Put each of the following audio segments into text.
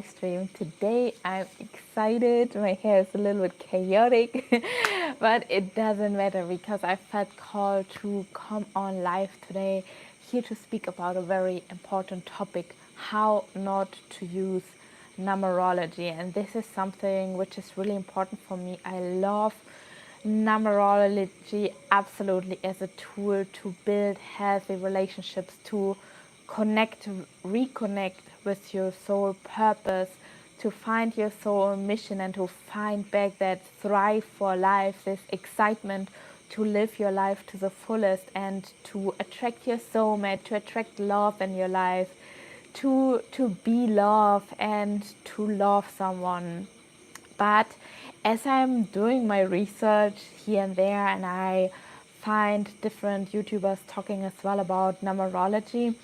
stream. Today I'm excited. My hair is a little bit chaotic, but it doesn't matter because I felt called to come on live today here to speak about a very important topic, how not to use numerology. And this is something which is really important for me. I love numerology absolutely as a tool to build healthy relationships, to connect, reconnect with your soul purpose, to find your soul mission and to find back that thrive for life, this excitement to live your life to the fullest and to attract your soulmate, to attract love in your life, to be love and to love someone. But as I'm doing my research here and there, and I find different YouTubers talking as well about numerology,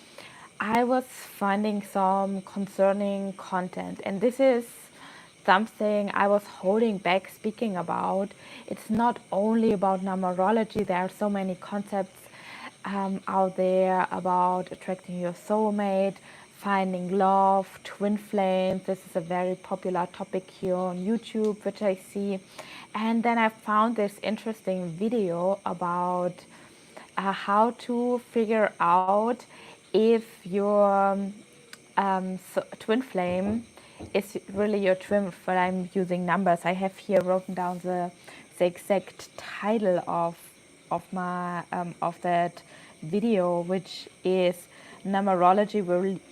I was finding some concerning content. And this is something I was holding back speaking about. It's not only about numerology, there are so many concepts out there about attracting your soulmate, finding love, twin flames. This is a very popular topic here on YouTube, which I see. And then I found this interesting video about how to figure out if your twin flame is really your twin flame. I'm using numbers. I have here written down the exact title of that video, which is numerology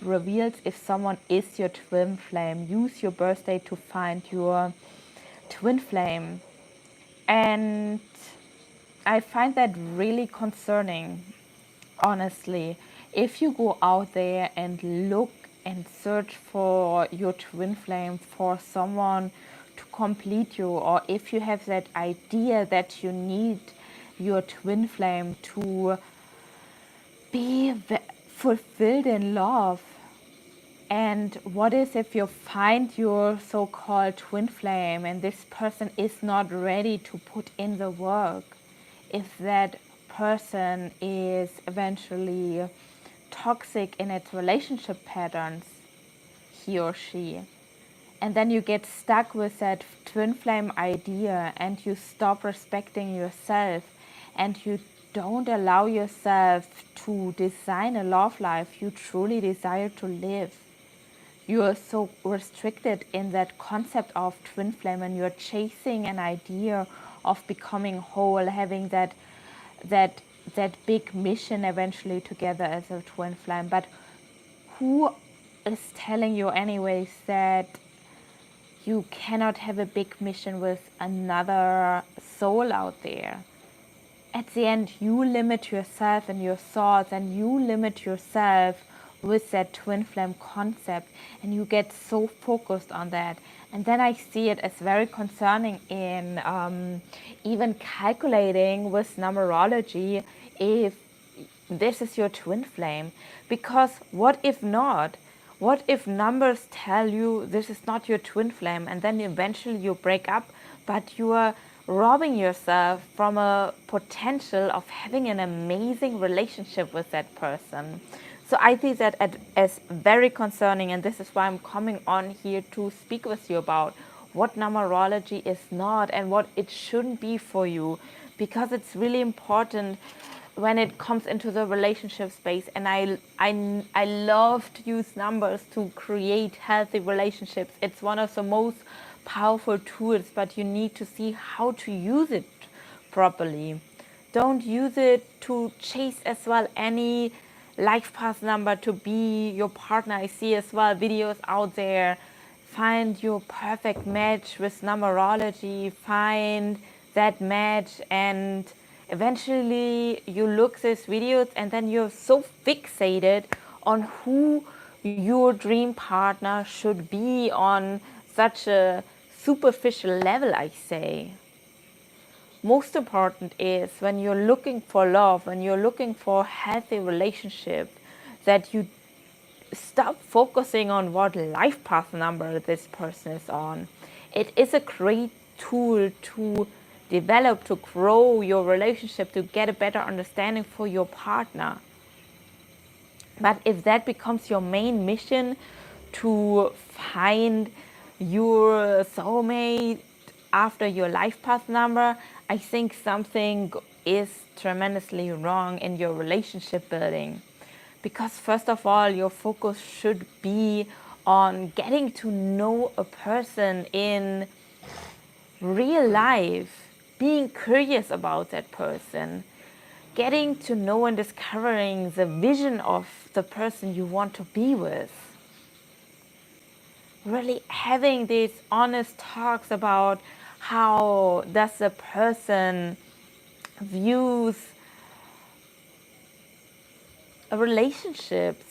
reveals if someone is your twin flame. Use your birthday to find your twin flame. And I find that really concerning, honestly. If you go out there and look and search for your twin flame, for someone to complete you, or if you have that idea that you need your twin flame to be fulfilled in love, and what is if you find your so-called twin flame and this person is not ready to put in the work? If that person is eventually toxic in its relationship patterns, he or she, and then you get stuck with that twin flame idea and you stop respecting yourself and you don't allow yourself to design a love life you truly desire to live. You are so restricted in that concept of twin flame and you're chasing an idea of becoming whole, having that big mission eventually together as a twin flame. But who is telling you anyways that you cannot have a big mission with another soul out there? At the end, you limit yourself and your thoughts, and you limit yourself with that twin flame concept, and you get so focused on that. And then I see it as very concerning in even calculating with numerology if this is your twin flame. Because what if not? What if numbers tell you this is not your twin flame, and then eventually you break up, but you are robbing yourself from a potential of having an amazing relationship with that person? So I see that as very concerning, and this is why I'm coming on here to speak with you about what numerology is not and what it shouldn't be for you, because it's really important when it comes into the relationship space. And I love to use numbers to create healthy relationships. It's one of the most powerful tools, but you need to see how to use it properly. Don't use it to chase as well any life path number to be your partner. I see as well videos out there. Find your perfect match with numerology. Find that match, and eventually you look these videos and then you're so fixated on who your dream partner should be on such a superficial level, I say. Most important is when you're looking for love, when you're looking for a healthy relationship, that you stop focusing on what life path number this person is on. It is a great tool to develop, to grow your relationship, to get a better understanding for your partner. But if that becomes your main mission, to find your soulmate after your life path number, I think something is tremendously wrong in your relationship building. Because first of all, your focus should be on getting to know a person in real life, being curious about that person, getting to know and discovering the vision of the person you want to be with. Really having these honest talks about how does the person views relationships.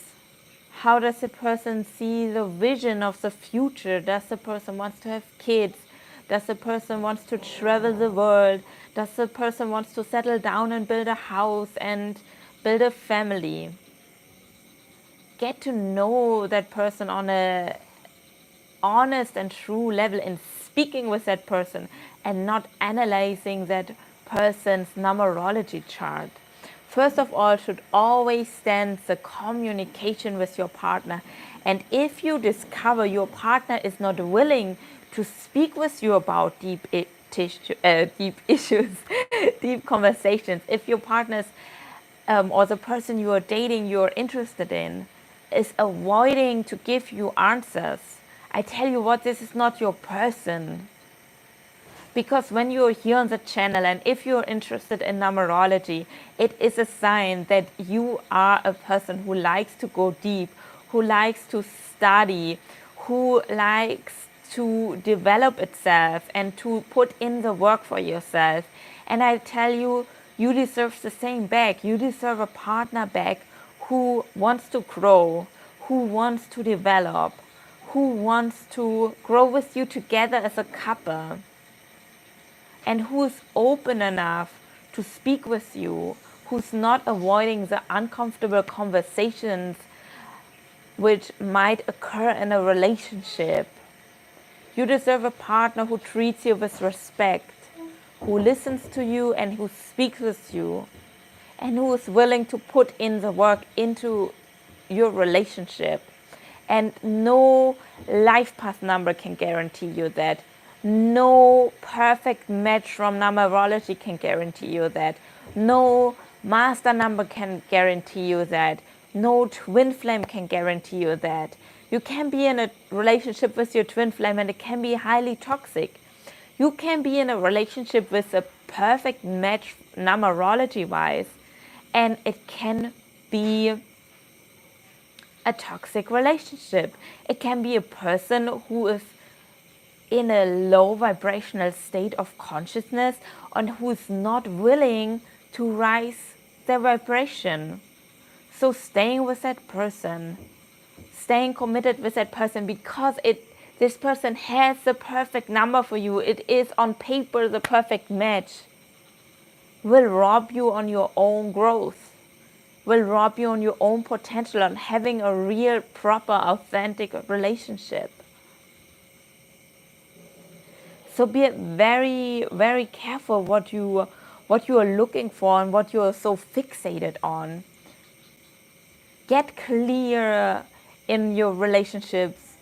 How does the person see the vision of the future? Does the person wants to have kids? Does the person wants to travel the world? Does the person wants to settle down and build a house and build a family? Get to know that person on a honest and true level in speaking with that person and not analyzing that person's numerology chart. First of all, should always stand the communication with your partner. And if you discover your partner is not willing to speak with you about deep issues, deep conversations, if your partner's or the person you are dating you're interested in is avoiding to give you answers, I tell you what, this is not your person. Because when you're here on the channel and if you're interested in numerology, it is a sign that you are a person who likes to go deep, who likes to study, who likes to develop itself and to put in the work for yourself. And I tell you, you deserve the same back. You deserve a partner back who wants to grow, who wants to develop, who wants to grow with you together as a couple, and who's open enough to speak with you, who's not avoiding the uncomfortable conversations which might occur in a relationship. You deserve a partner who treats you with respect, who listens to you and who speaks with you, and who is willing to put in the work into your relationship. And no life path number can guarantee you that. No perfect match from numerology can guarantee you that. No master number can guarantee you that. No twin flame can guarantee you that. You can be in a relationship with your twin flame and it can be highly toxic. You can be in a relationship with a perfect match numerology wise and it can be a toxic relationship. It can be a person who is in a low vibrational state of consciousness and who is not willing to rise their vibration. So staying with that person, staying committed with that person because this person has the perfect number for you, it is on paper the perfect match, will rob you on your own growth, will rob you on your own potential on having a real, proper, authentic relationship. So be very, very careful what you are looking for and what you are so fixated on. Get clear in your relationships.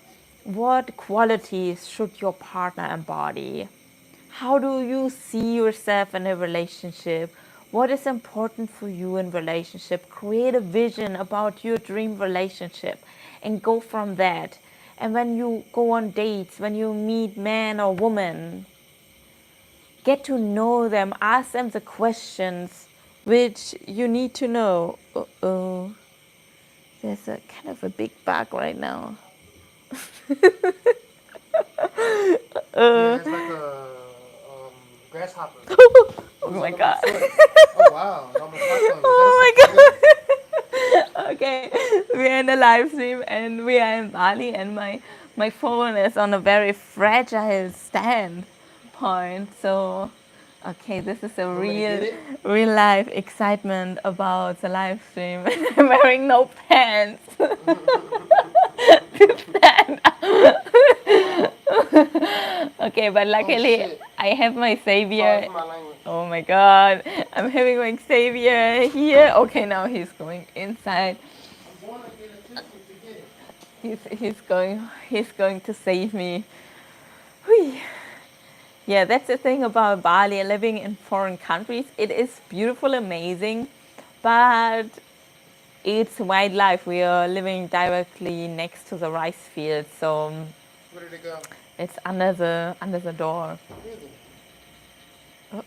What qualities should your partner embody? How do you see yourself in a relationship? What is important for you in relationship? Create a vision about your dream relationship and go from that. And when you go on dates, when you meet man or woman, get to know them, ask them the questions which you need to know. Uh-oh, there's a kind of a big bug right now. Yeah, it's like a grasshopper. Oh my god. Oh wow, it almost knocked on me. Oh That is my so cute. god. Okay, we are in a live stream and we are in Bali and my phone is on a very fragile stand point. So okay, this is a Want me to get it? real life excitement about the live stream. I'm wearing no pants. Okay, but Oh luckily shit. I have my Sorry savior. for my language. Oh my god, I'm having my savior here. Okay, now he's going inside. I'm going to get a tissue to get it. He's going to save me. Whew. Yeah, that's the thing about Bali, living in foreign countries. It is beautiful, amazing, but it's wildlife. We are living directly next to the rice field, so Where did it go? it's under the door. Really? Oh,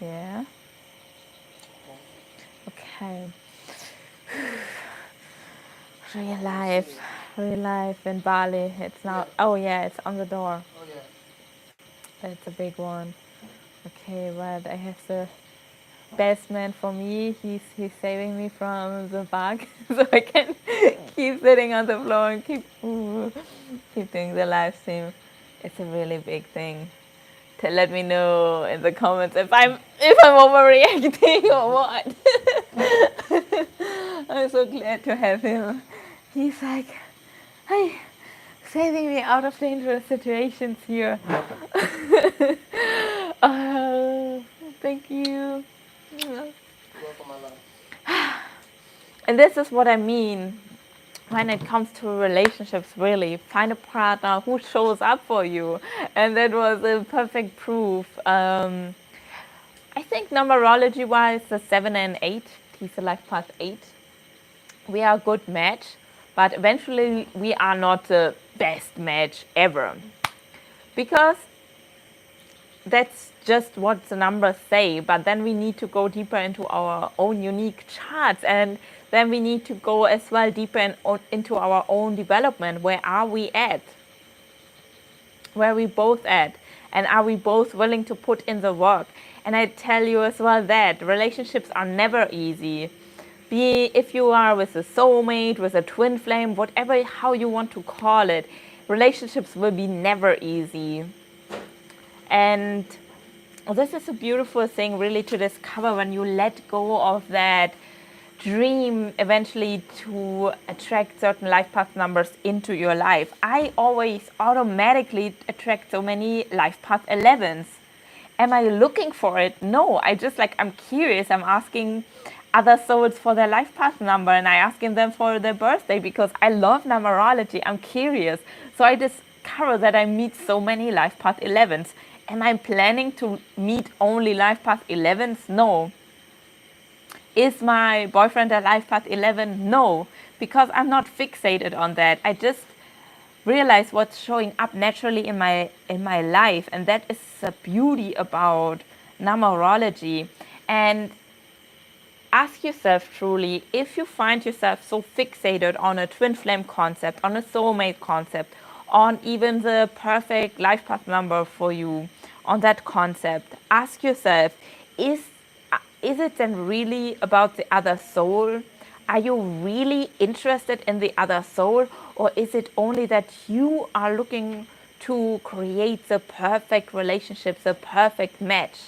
yeah. Okay. Real life, real life in Bali. It's now. Yeah. Oh yeah, it's on the door. Oh yeah. It's a big one. Okay, but I have the best man for me. He's saving me from the bug, so I can keep sitting on the floor and keep doing the live stream. It's a really big thing. Let me know in the comments if I'm overreacting or what. I'm so glad to have him. He's like, hey, saving me out of dangerous situations here. uh, Thank you. You're welcome, my love. And this is what I mean when it comes to relationships. Really, find a partner who shows up for you, and that was a perfect proof. I think numerology wise, the 7 and 8, he's a life path 8. We are a good match, but eventually we are not the best match ever, because that's just what the numbers say. But then we need to go deeper into our own unique charts, and then we need to go as well deeper into our own development. Where are we at? Where are we both at? And are we both willing to put in the work? And I tell you as well that relationships are never easy. Be if you are with a soulmate, with a twin flame, whatever how you want to call it, relationships will be never easy. And this is a beautiful thing really to discover when you let go of that dream eventually to attract certain life path numbers into your life. I always automatically attract so many life path 11s. Am I looking for it? No, I'm curious. I'm asking other souls for their life path number, and I asking them for their birthday because I love numerology. I'm curious. So I discover that I meet so many life path 11s. Am I planning to meet only life path 11s? No. Is my boyfriend a life path 11? No, because I'm not fixated on that. I just realize what's showing up naturally in my life, and that is the beauty about numerology. And ask yourself truly, if you find yourself so fixated on a twin flame concept, on a soulmate concept, on even the perfect life path number for you, on that concept, ask yourself, is it then really about the other soul? Are you really interested in the other soul? Or is it only that you are looking to create the perfect relationship, the perfect match?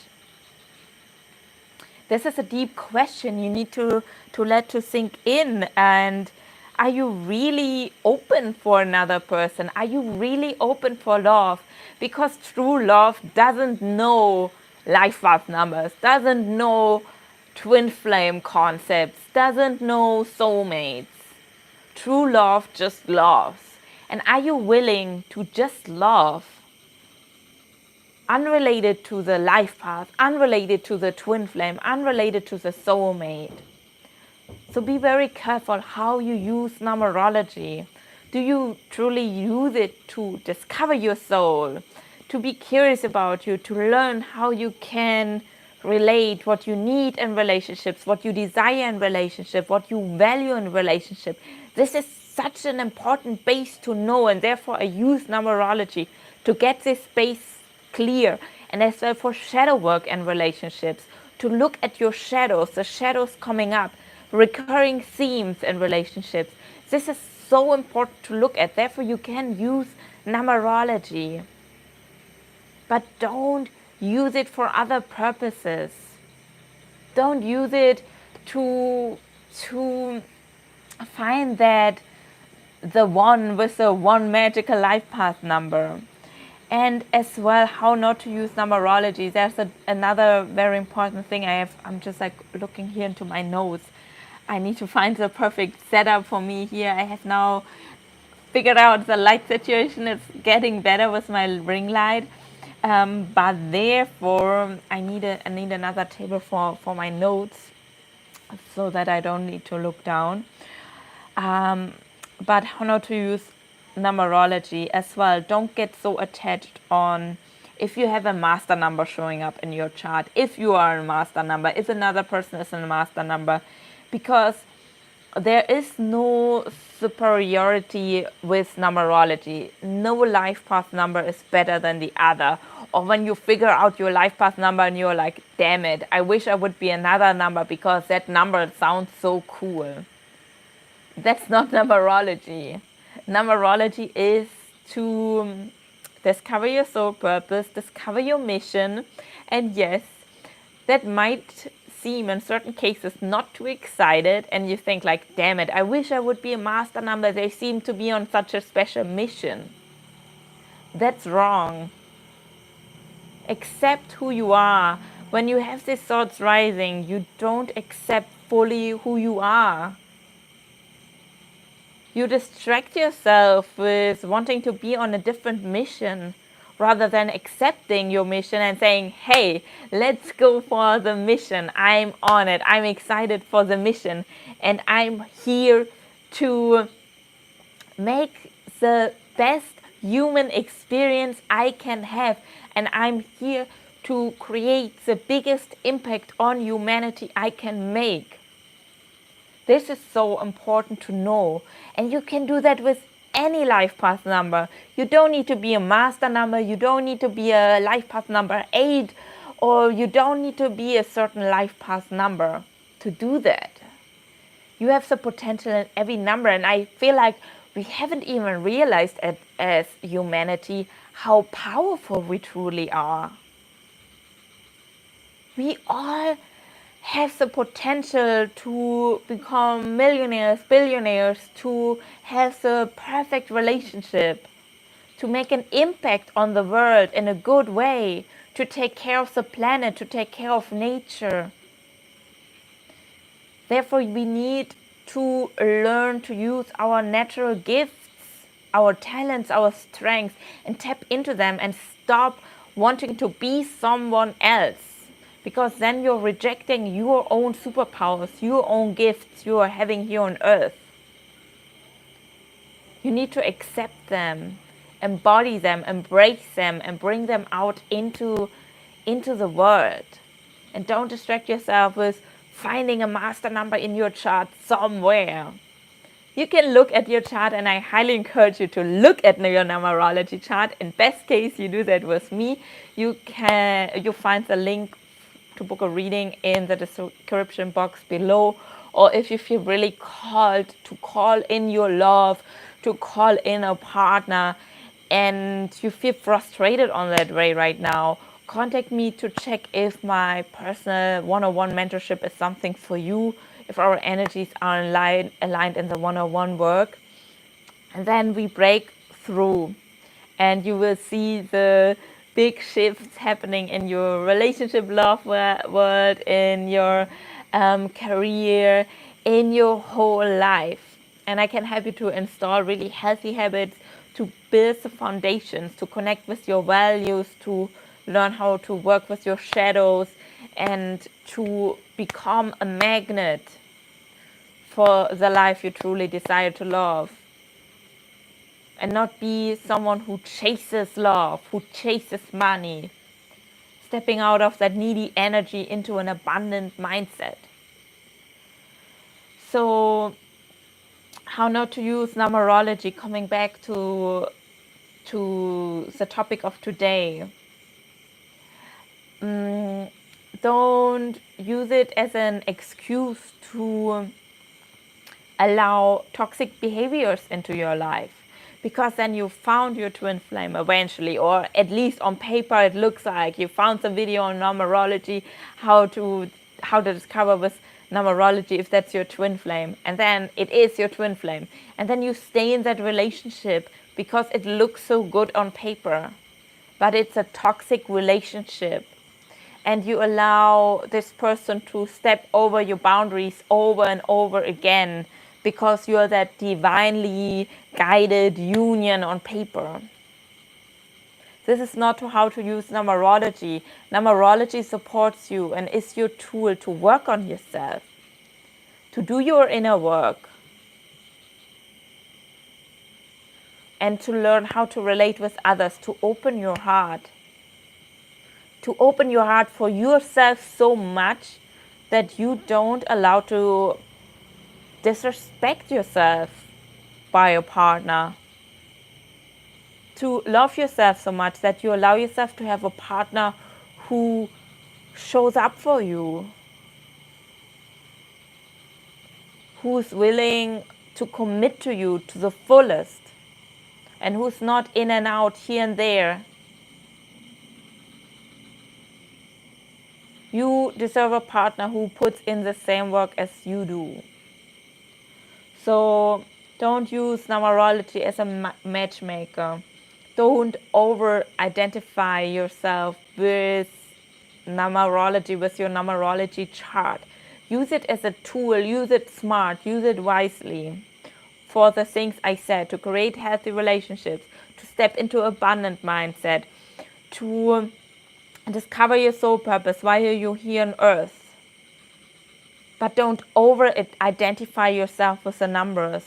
This is a deep question you need to let to sink in. And are you really open for another person? Are you really open for love? Because true love doesn't know life path numbers, doesn't know twin flame concepts, doesn't know soulmates. True love just loves. And are you willing to just love, unrelated to the life path, unrelated to the twin flame, unrelated to the soulmate? So be very careful how you use numerology. Do you truly use it to discover your soul, to be curious about you, to learn how you can relate, what you need in relationships, what you desire in relationship, what you value in relationship? This is such an important base to know, and therefore I use numerology to get this base clear, and as well for shadow work and relationships, to look at your shadows, the shadows coming up, recurring themes in relationships. This is so important to look at. Therefore, you can use numerology, but don't use it for other purposes. Don't use it to find that the one with the one magical life path number. And as well, how not to use numerology. There's another very important thing I'm just like looking here into my notes. I need to find the perfect setup for me here. I have now figured out the light situation. It's getting better with my ring light. But therefore, I need another table for my notes so that I don't need to look down. But how not to use numerology as well. Don't get so attached on if you have a master number showing up in your chart, if you are a master number, if another person is a master number, because there is no superiority with numerology. No life path number is better than the other. Or when you figure out your life path number and you're like, damn it, I wish I would be another number because that number sounds so cool. That's not numerology. Numerology is to discover your soul purpose, discover your mission, and yes, that might seem in certain cases not too excited, and you think like, damn it, I wish I would be a master number. They seem to be on such a special mission. That's wrong. Accept who you are. When you have these thoughts rising, you don't accept fully who you are. You distract yourself with wanting to be on a different mission rather than accepting your mission and saying, hey, let's go for the mission. I'm on it. I'm excited for the mission. And I'm here to make the best human experience I can have. And I'm here to create the biggest impact on humanity I can make. This is so important to know. And you can do that with any life path number. You don't need to be a master number. You don't need to be a life path number 8. Or you don't need to be a certain life path number to do that. You have the potential in every number. And I feel like we haven't even realized it as humanity how powerful we truly are. We all have the potential to become millionaires, billionaires, to have the perfect relationship, to make an impact on the world in a good way, to take care of the planet, to take care of nature. Therefore, we need to learn to use our natural gifts, our talents, our strengths, and tap into them and stop wanting to be someone else. Because then you're rejecting your own superpowers, your own gifts you are having here on earth. You need to accept them, embody them, embrace them, and bring them out into the world. And don't distract yourself with finding a master number in your chart somewhere. You can look at your chart, and I highly encourage you to look at your numerology chart. In best case, you do that with me. You find the link to book a reading in the description box below. Or if you feel really called to call in your love, to call in a partner, and you feel frustrated on that way right now, contact me to check if my personal one-on-one mentorship is something for you, if our energies are aligned in the one-on-one work. And then we break through, and you will see the big shifts happening in your relationship, love world, in your career, in your whole life. And I can help you to install really healthy habits, to build the foundations, to connect with your values, to learn how to work with your shadows, and to become a magnet for the life you truly desire to love. And not be someone who chases love, who chases money. Stepping out of that needy energy into an abundant mindset. So, how not to use numerology, coming back to the topic of today. Don't use it as an excuse to allow toxic behaviors into your life. Because then you found your twin flame eventually, or at least on paper it looks like you found some video on numerology, how to discover with numerology if that's your twin flame, and then it is your twin flame, and then you stay in that relationship because it looks so good on paper, but it's a toxic relationship. and you allow this person to step over your boundaries over and over again because you're that divinely guided union on paper. This is not how to use numerology. Numerology supports you and is your tool to work on yourself, to do your inner work, and to learn how to relate with others, to open your heart. To open your heart for yourself so much that you don't allow to disrespect yourself by your partner. To love yourself so much that you allow yourself to have a partner who shows up for you, who's willing to commit to you to the fullest, and who's not in and out here and there. You deserve a partner who puts in the same work as you do. So don't use numerology as a matchmaker. Don't over-identify yourself with numerology, with your numerology chart. Use it as a tool, use it smart, use it wisely for the things I said, to create healthy relationships, to step into abundant mindset, to discover your soul purpose while you're here on earth. But don't over-identify yourself with the numbers.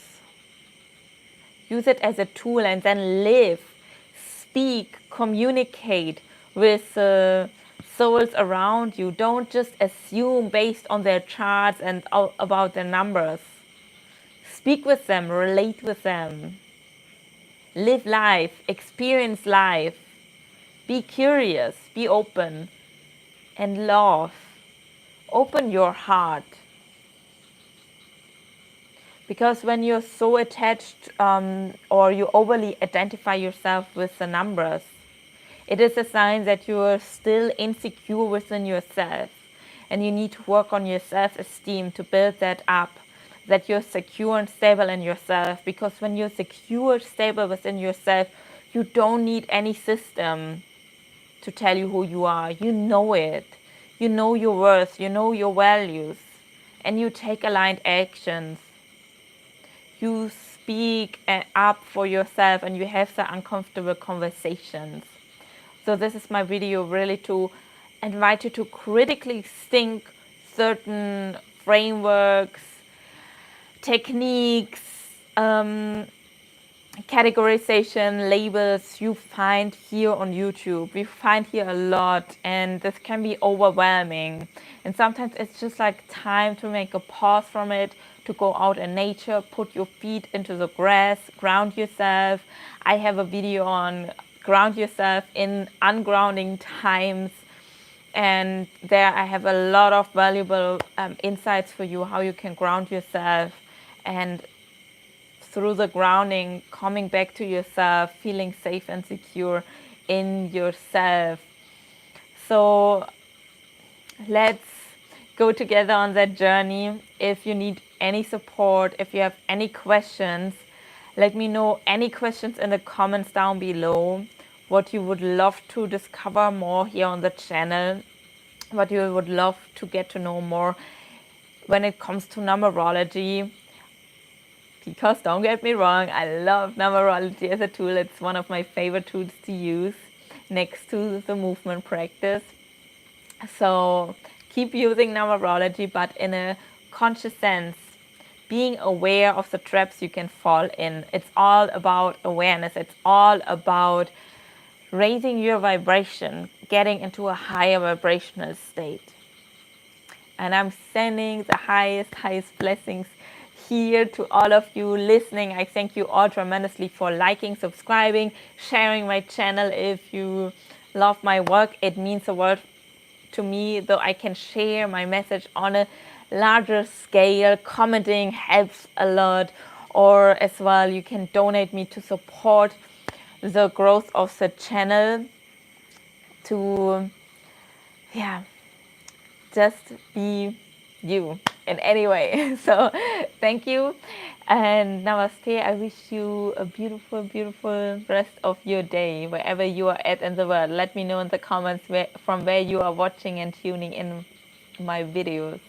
Use it as a tool and then live, speak, communicate with souls around you. Don't just assume based on their charts and about their numbers. Speak with them, relate with them. Live life, experience life. Be curious, be open, and love. Open your heart. Because when you're so attached or you overly identify yourself with the numbers, it is a sign that you are still insecure within yourself. And you need to work on your self-esteem to build that up, that you're secure and stable in yourself. Because when you're secure, stable within yourself, you don't need any system to tell you who you are. You know it. You know your worth. You know your values. And you take aligned actions. You speak up for yourself and you have the uncomfortable conversations. So this is my video really to invite you to critically think certain frameworks, techniques, categorization, labels you find here on YouTube. We find here a lot and this can be overwhelming. And sometimes it's just like time to make a pause from it, to go out in nature, put your feet into the grass, ground yourself. I have a video on ground yourself in ungrounding times. And there I have a lot of valuable insights for you, how you can ground yourself and through the grounding, coming back to yourself, feeling safe and secure in yourself. So let's go together on that journey. If you need any support, if you have any questions, let me know any questions in the comments down below. What you would love to discover more here on the channel. What you would love to get to know more when it comes to numerology. Because don't get me wrong, I love numerology as a tool. It's one of my favorite tools to use next to the movement practice. So keep using numerology, but in a conscious sense, being aware of the traps you can fall in. It's all about awareness. It's all about raising your vibration, getting into a higher vibrational state. And I'm sending the highest blessings here to all of you listening. I thank you all tremendously for liking, subscribing, sharing my channel. If you love my work, it means the world to me, though I can share my message on a larger scale. Commenting helps a lot, or as well you can donate me to support the growth of the channel, to just be you in any way. So thank you and namaste. I wish you a beautiful, beautiful rest of your day wherever you are at in the world. Let me know in the comments from where you are watching and tuning in my videos.